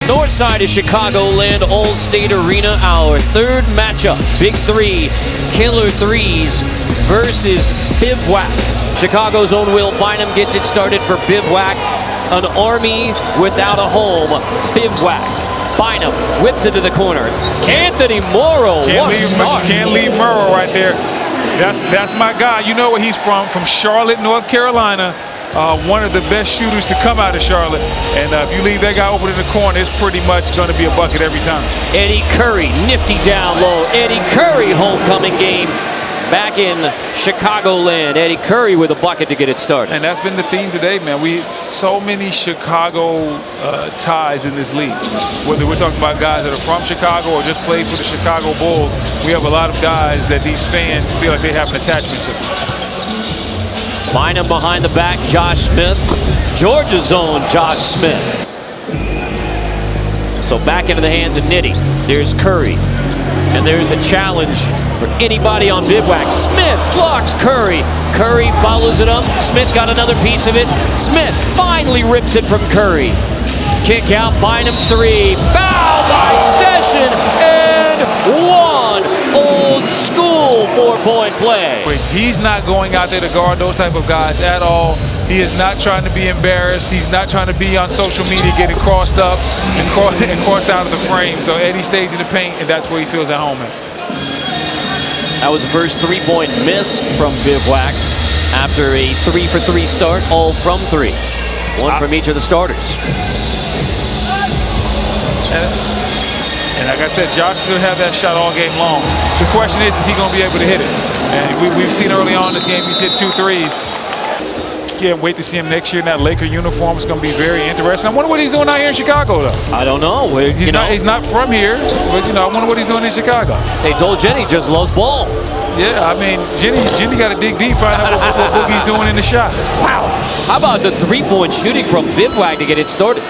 north side of Chicagoland, All-State Arena, our third matchup. Big Three, Killer Threes versus Bivouac. Chicago's own Will Bynum gets it started for Bivouac. An army without a home. Bivouac. Bynum whips it to the corner. Anthony Morrow, what a start. Can't leave Morrow right there. That's my guy. You know where he's from Charlotte, North Carolina. One of the best shooters to come out of Charlotte. And if you leave that guy open in the corner, it's pretty much going to be a bucket every time. Eddie Curry, nifty down low. Eddie Curry, homecoming game back in Chicagoland. Eddie Curry with a bucket to get it started. And that's been the theme today, man. So many Chicago ties in this league. Whether we're talking about guys that are from Chicago or just played for the Chicago Bulls, we have a lot of guys that these fans feel like they have an attachment to. Bynum behind the back, Josh Smith. Georgia's own Josh Smith. So back into the hands of Nitty. There's Curry. And there's the challenge for anybody on Bivouac. Smith blocks Curry. Curry follows it up. Smith got another piece of it. Smith finally rips it from Curry. Kick out, Bynum three. Foul by Session and one. Old school 4-point play. He's not going out there to guard those type of guys at all. He is not trying to be embarrassed. He's not trying to be on social media getting crossed up and crossed out of the frame. So Eddie stays in the paint, and that's where he feels at home at. That was the first three-point miss from Bivouac after a 3-for-3 start, all from three. One from each of the starters. And like I said, Josh should have that shot all game long. The question is he going to be able to hit it? And we've seen early on in this game, he's hit 2 threes. Can't wait to see him next year in that Laker uniform. It's going to be very interesting. I wonder what he's doing out here in Chicago, though. I don't know. He's not from here, but, I wonder what he's doing in Chicago. They told Jenny just loves ball. Yeah, I mean, Jenny got to dig deep, find out what Boogie's doing in the shot. Wow. How about the three-point shooting from Bivouac to get it started?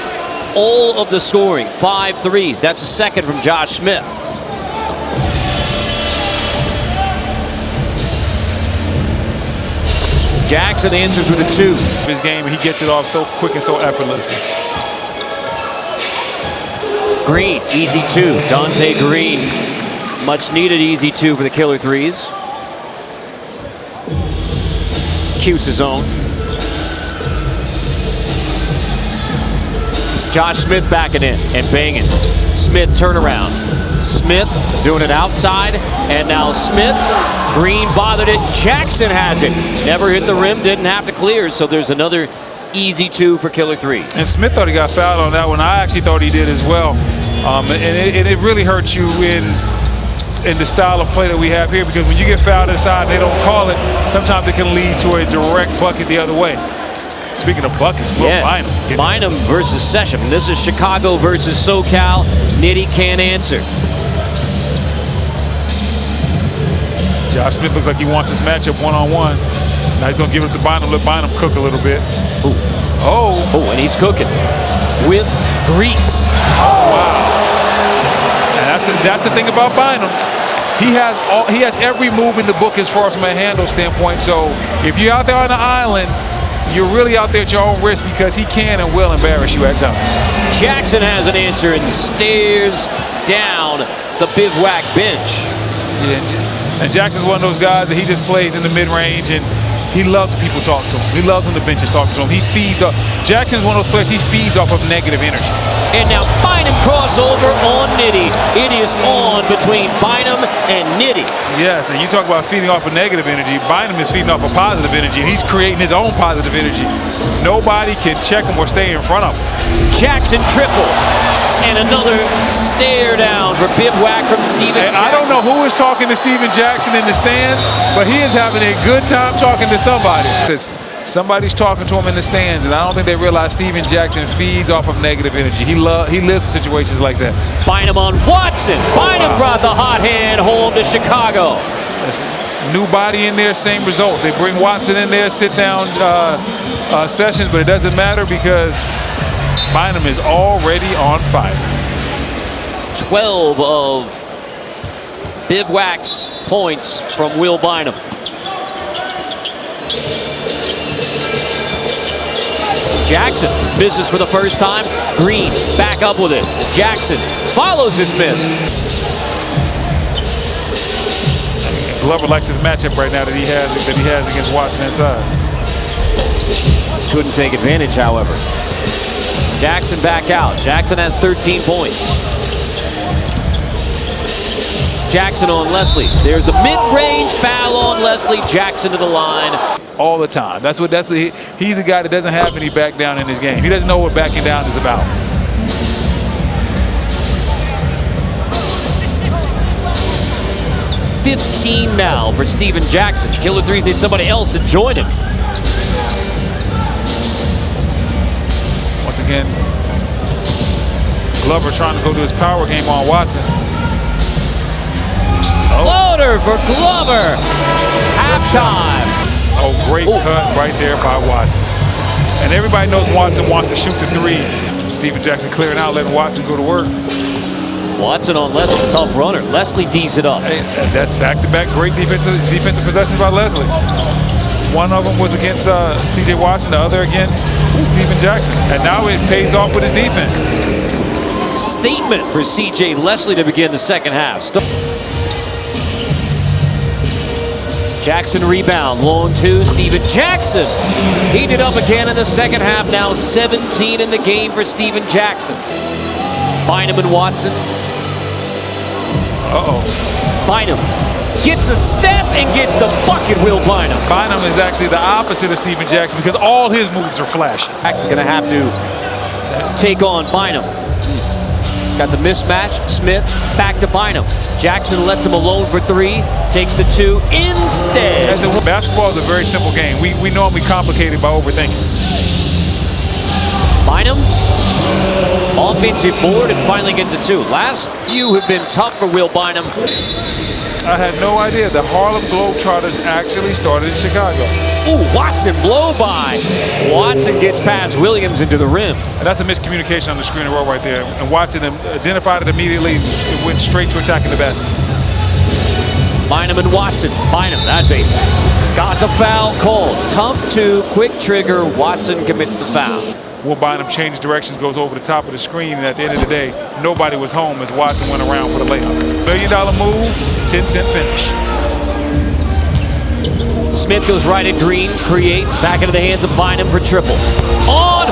All of the scoring, 5 threes. That's a second from Josh Smith. Jackson answers with a 2. His game, he gets it off so quick and so effortlessly. Green, easy 2. Dante Green, much needed easy 2 for the Killer Threes. Cuse his own. Josh Smith backing in and banging. Smith turnaround. Smith doing it outside, and now Smith. Green bothered it. Jackson has it. Never hit the rim, didn't have to clear, so there's another easy 2 for Killer Threes. And Smith thought he got fouled on that one. I actually thought he did as well. And it really hurts you in the style of play that we have here, because when you get fouled inside and they don't call it, sometimes it can lead to a direct bucket the other way. Speaking of buckets, Bynum versus Session. This is Chicago versus SoCal. Nitty can't answer. Josh Smith looks like he wants this matchup one-on-one. Now he's going to give it to Bynum, let Bynum cook a little bit. Ooh. Oh, and he's cooking with grease. Oh, wow. And that's the thing about Bynum. He has every move in the book as far as from a handle standpoint. So if you're out there on the island, you're really out there at your own risk, because he can and will embarrass you at times. Jackson has an answer and stares down the Bivouac bench. Yeah, and Jackson's one of those guys that he just plays in the mid-range, and he loves when people talk to him. He loves when the bench is talking to him. He feeds off. Jackson's one of those players, he feeds off of negative energy. And now Bynum crossover on Nitty. It is on between Bynum and Nitty. Yes, and you talk about feeding off of negative energy. Bynum is feeding off of positive energy, and he's creating his own positive energy. Nobody can check him or stay in front of him. Jackson triple. And another stare down for Bivouac from Steven Jackson. I don't know who is talking to Steven Jackson in the stands, but he is having a good time talking to somebody. Somebody's talking to him in the stands, and I don't think they realize Steven Jackson feeds off of negative energy. He lives for situations like that. Bynum on Watson. Bynum brought the hot hand home to Chicago. Listen, new body in there, same result. They bring Watson in there, sit down Sessions, but it doesn't matter because Bynum is already on fire. 12 of Bivouac's points from Will Bynum. Jackson misses for the first time. Green back up with it. Jackson follows his miss. Glover likes his matchup right now that he has against Watson inside. Couldn't take advantage, however. Jackson back out. Jackson has 13 points. Jackson on Leslie. There's the mid-range foul on Leslie. Jackson to the line. All the time. He's a guy that doesn't have any back down in his game. He doesn't know what backing down is about. $15 now for Steven Jackson. Killer threes need somebody else to join him. Once again, Glover trying to go to his power game on Watson. Floater for Glover. Halftime. Oh, great cut right there by Watson. And everybody knows Watson wants to shoot the three. Steven Jackson clearing out, letting Watson go to work. Watson on Leslie, tough runner. Leslie D's it up. Hey, that's back-to-back great defensive possessions by Leslie. One of them was against C.J. Watson, the other against Steven Jackson. And now it pays off with his defense. Statement for C.J. Leslie to begin the second half. Jackson rebound, long two, Steven Jackson. Heated up again in the second half, now 17 in the game for Steven Jackson. Bynum and Watson. Bynum gets a step and gets the bucket, Will Bynum. Bynum is actually the opposite of Steven Jackson because all his moves are flashy. Jackson's gonna have to take on Bynum. Got the mismatch, Smith back to Bynum. Jackson lets him alone for three, takes the two instead. Basketball is a very simple game. We normally complicate it by overthinking. Bynum, offensive board, and finally gets a two. Last few have been tough for Will Bynum. I had no idea the Harlem Globetrotters actually started in Chicago. Ooh, Watson blow by. Watson gets past Williams into the rim. And that's a miscommunication on the screen and roll right there. And Watson identified it immediately, went straight to attacking the basket. Bynum and Watson. Bynum, that's it. Got the foul called. Tough two, quick trigger. Watson commits the foul. Will Bynum changes directions, goes over the top of the screen, and at the end of the day, nobody was home as Watson went around for the layup. $1 million move, 10-cent finish. Smith goes right at Green, creates, back into the hands of Bynum for triple. On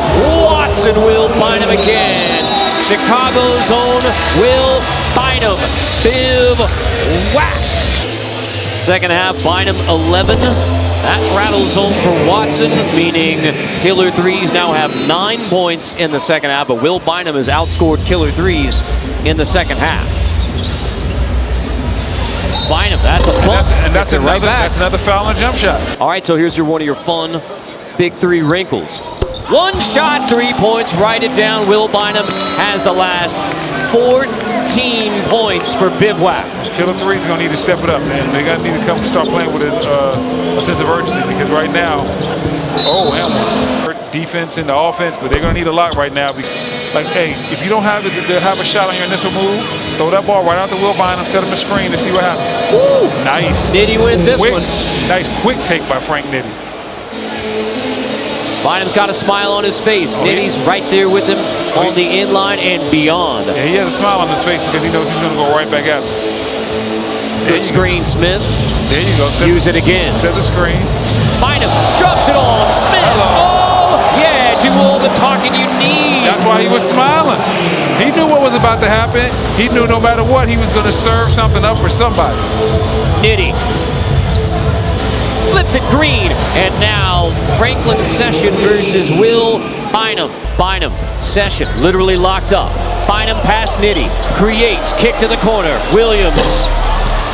Watson, Will Bynum again. Chicago's own Will Bynum. Bivouac. Second half, Bynum 11. That rattles home for Watson, meaning Killer Threes now have 9 points in the second half, but Will Bynum has outscored Killer Threes in the second half. Bynum, that's a bump. And that's another foul and jump shot. All right, so here's one of your fun big three wrinkles. One shot, 3 points, write it down. Will Bynum has the last 14 points for Bivouac. Killer Threes are going to need to step it up, man. They're going to need to come start playing with a sense of urgency because right now, defense and the offense, but they're going to need a lot right now. Like, hey, if you don't have a shot on your initial move, throw that ball right out to Will Bynum, set him a screen to see what happens. Woo! Nice. Nitty wins this one. Nice quick take by Frank Nitty. Bynum's got a smile on his face. Nitty's right there with him on the inline and beyond. Yeah, he has a smile on his face because he knows he's going to go right back at him. Good screen, Smith. There you go. Use it again. Set the screen. Bynum drops it off. Smith. Hello. Oh, yeah, do all the talking you need. That's why he was smiling. He knew what was about to happen. He knew no matter what, he was going to serve something up for somebody. Nitty flips it Green, and now Franklin Session versus Will Bynum. Bynum, Session, literally locked up. Bynum past Nitty, creates, kick to the corner. Williams.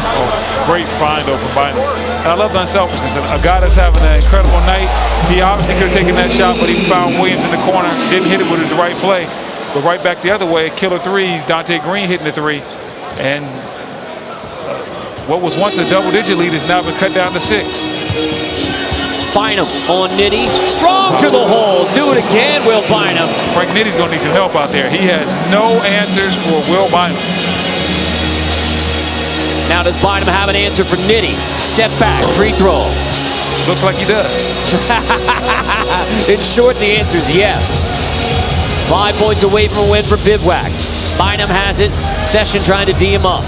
Oh, great find though for Bynum. And I love the unselfishness. A guy that's having an incredible night. He obviously could have taken that shot, but he found Williams in the corner. Didn't hit it with the right play. But right back the other way, Killer Threes, Dante Green hitting the three. And what was once a double-digit lead has now been cut down to 6. Bynum on Nitty, strong to the hole. Do it again, Will Bynum. Frank Nitty's going to need some help out there. He has no answers for Will Bynum. Now does Bynum have an answer for Nitty? Step back, free throw. Looks like he does. In short, the answer is yes. 5 points away from a win for Bivouac. Bynum has it. Session trying to D him up.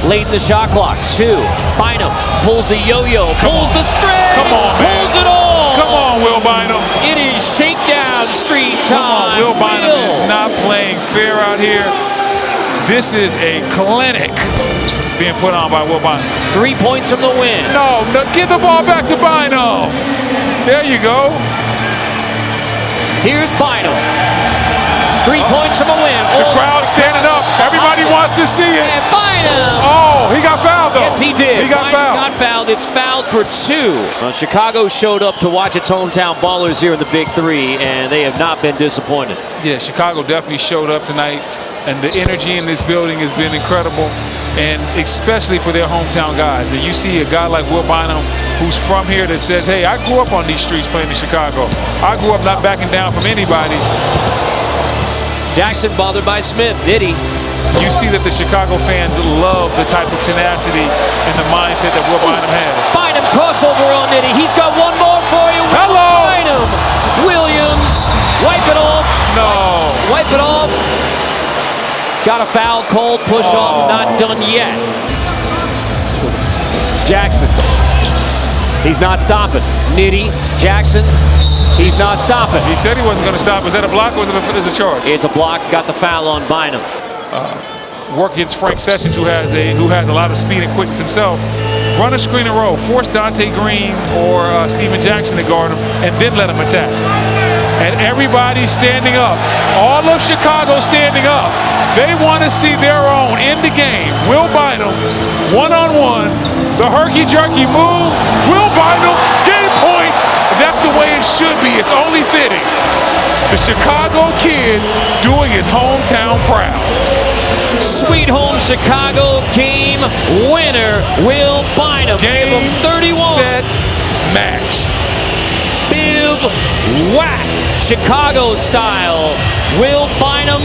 Late in the shot clock. 2. Bynum pulls the yo-yo, pulls the string. Come on, man. Pulls it all. Come on, Will Bynum. It is shakedown street time. Come on, Will Bynum is not playing fair out here. This is a clinic being put on by Will Bynum. 3 points from the win. No, give the ball back to Bynum. There you go. Here's Bynum. 3 points from a win. The crowd's standing up. Everybody wants to see it. And Bynum. Oh, he got fouled, though. Yes, he did. He got fouled. Got fouled. It's fouled for 2. Chicago showed up to watch its hometown ballers here in the Big Three, and they have not been disappointed. Yeah, Chicago definitely showed up tonight, and the energy in this building has been incredible, and especially for their hometown guys. And you see a guy like Will Bynum, who's from here, that says, hey, I grew up on these streets playing in Chicago. I grew up not backing down from anybody. Jackson bothered by Smith. Nitty. You see that the Chicago fans love the type of tenacity and the mindset that Will Bynum has. Bynum crossover on Nitty. He's got one more for you. Hello. Bynum. Williams. Wipe it off. No. Wipe it off. Got a foul called. Push off. Not done yet. Jackson. He's not stopping. Nitty. Jackson. He's not stopping. He said he wasn't going to stop. Was that a block or was it a charge? It's a block. Got the foul on Bynum. Work against Frank Sessions, who has a lot of speed and quickness himself. Run a screen and roll. Force Dante Green or Steven Jackson to guard him, and then let him attack. And everybody's standing up. All of Chicago standing up. They want to see their own in the game. Will Bynum, one-on-one. The herky-jerky move. Will Bynum, game point. That's the way it should be. It's only fitting. The Chicago kid doing his hometown proud. Sweet home Chicago game winner, Will Bynum. Gave him 31. Set, match. Bivouac, Chicago style. Will Bynum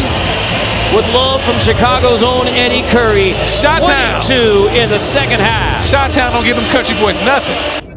with love from Chicago's own Eddie Curry. Shot-town. 22 in the second half. Shot-town don't give them country boys nothing.